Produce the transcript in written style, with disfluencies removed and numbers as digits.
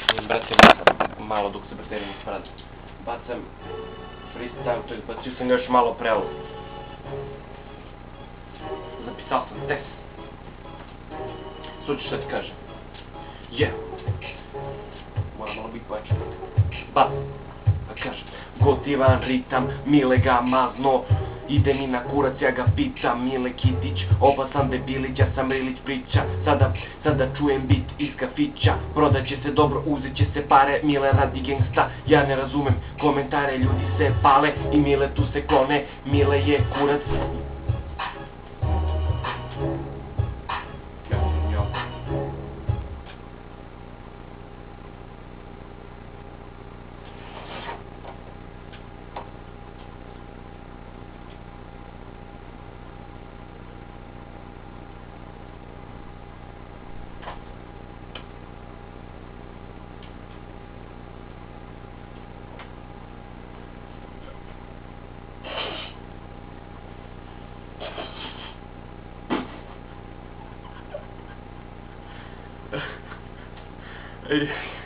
Brate, malo dok se baterija ne sprada. Bacam freestyle, to je bacio sam ga još malo prelo. Zapisao sam tekst. Slučaj šta ti kažem. Moram malo biti pojačan. Pa kažem, gotivan ritam, Mile ga mazno, ide mi na kurac, ja ga pitam, Mile Kitić, opasan debilić, ja sam Rilić priča, sada čujem bit iz kafića, prodat će se dobro, uzet će se pare, Mile radi gangsta, ja ne razumem komentare, ljudi se pale i Mile tu se klone, Mile je kurac. Ej.